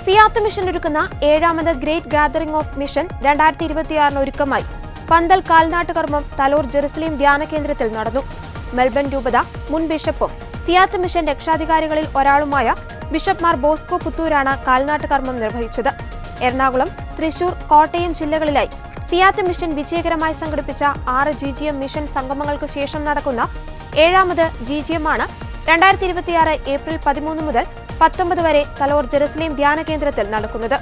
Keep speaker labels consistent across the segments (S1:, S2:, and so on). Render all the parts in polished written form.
S1: Fiat mission ഒരുക്കുന്ന 7ാമത് great gathering of mission 2026 ഒരുക്കമായി പന്തൽ കാൽനാട്ട് കർമ്മം തലോർ ജെറുസലേം ധ്യാന കേന്ദ്രത്തിൽ നടന്നു. മെൽബൺ രൂപത മുൻ ബിഷപ്പും ഫിയാത്ത് മിഷൻ രക്ഷാധികാരികളിൽ ഒരാളുമായ ബിഷപ്പ് മാർ ബോസ്കോ പുത്തൂരാണ് കാൽനാട്ട് കർമ്മം നിർവഹിച്ചത്. എറണാകുളം, തൃശൂർ, കോട്ടയം ജില്ലകളിലായി ഫിയാത്ത് മിഷൻ വിജയകരമായി സംഘടിപ്പിച്ച 6 GGM മിഷൻ സംഗമങ്ങൾക്ക് ശേഷം നടക്കുന്ന 7ാമത് GGM ആണ് 2026 ഏപ്രിൽ 13 മുതൽ 19 വരെ തലോർ ജെറുസലേം ധ്യാന കേന്ദ്രത്തിൽ നടക്കുന്നത്.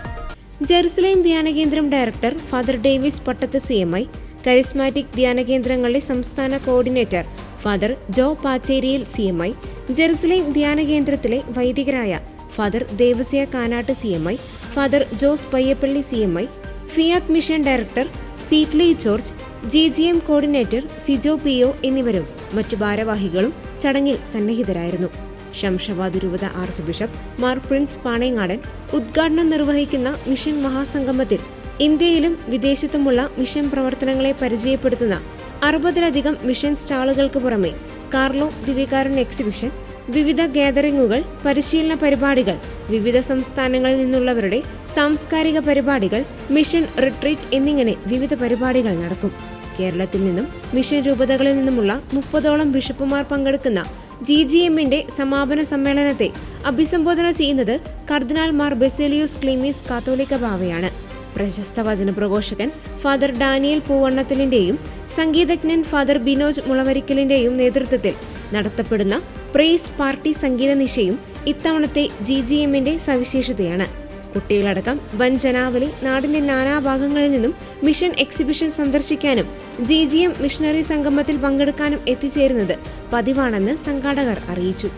S2: ജെറുസലേം ധ്യാനകേന്ദ്രം director father Davis Pattath CMI, charismatic ധ്യാനകേന്ദ്രങ്ങളുടെ സംസ്ഥാന coordinator father Joe Pacheriyil CMI, Jerusalem ധ്യാനകേന്ദ്രത്തിലെ വൈദികരായ father Devasya Kanatt CMI, father Jose Payyappilly CMI, Fiat mission director Seetly George, GGM coordinator Sijo PO എന്നിവരും മറ്റു ഭാരവാഹികളും ചടങ്ങിൽ സന്നിഹിതരായിരുന്നു. ശംഷാബാദ് രൂപത archbishop Mar Prince Panengadan ഉദ്ഘാടനം നിർവഹിക്കുന്ന മിഷൻ മഹാസംഗമത്തിൽ ഇന്ത്യയിലും വിദേശത്തുമുള്ള മിഷൻ പ്രവർത്തനങ്ങളെ പരിചയപ്പെടുത്തുന്ന 60ലധികം മിഷൻ സ്റ്റാളുകൾക്ക് പുറമെ കാർലോ ദിവ്യകാരുണ്യ എക്സിബിഷൻ, വിവിധ ഗാദറിംഗുകൾ, പരിശീലന പരിപാടികൾ, വിവിധ സംസ്ഥാനങ്ങളിൽ നിന്നുള്ളവരുടെ സാംസ്കാരിക പരിപാടികൾ, മിഷൻ റിട്രീറ്റ് എന്നിങ്ങനെ വിവിധ പരിപാടികൾ നടക്കും. കേരളത്തിൽ നിന്നും മിഷൻ രൂപതകളിൽ നിന്നുമുള്ള 30ഓളം ബിഷപ്പുമാർ പങ്കെടുക്കുന്ന GGMന്റെ സമാപന സമ്മേളനത്തെ അഭിസംബോധന ചെയ്യുന്നത് കർദിനാൾ മാർ ബെസേലിയോസ് ക്ലീമീസ് കാത്തോലിക്ക ബാവയാണ്. പ്രശസ്ത വചനപ്രഘോഷകൻ ഫാദർ ഡാനിയൽ പൂവണ്ണത്തിലിന്റെയും സംഗീതജ്ഞൻ ഫാദർ ബിനോജ് മുളവരിക്കലിന്റെയും നേതൃത്വത്തിൽ നടത്തപ്പെടുന്ന പ്രൈസ് പാർട്ടി സംഗീത നിശയും ഇത്തവണത്തെ GGMന്റെ സവിശേഷതയാണ്. കുട്ടികളടക്കം വൻ ജനാവലി നാടിന്റെ നാനാഭാഗങ്ങളിൽ നിന്നും മിഷൻ എക്സിബിഷൻ സന്ദർശിക്കാനും GGM മിഷണറി സംഗമത്തിൽ പങ്കെടുക്കാനും എത്തിച്ചേരുന്നത് പതിവാണെന്ന് സംഘാടകർ അറിയിച്ചു.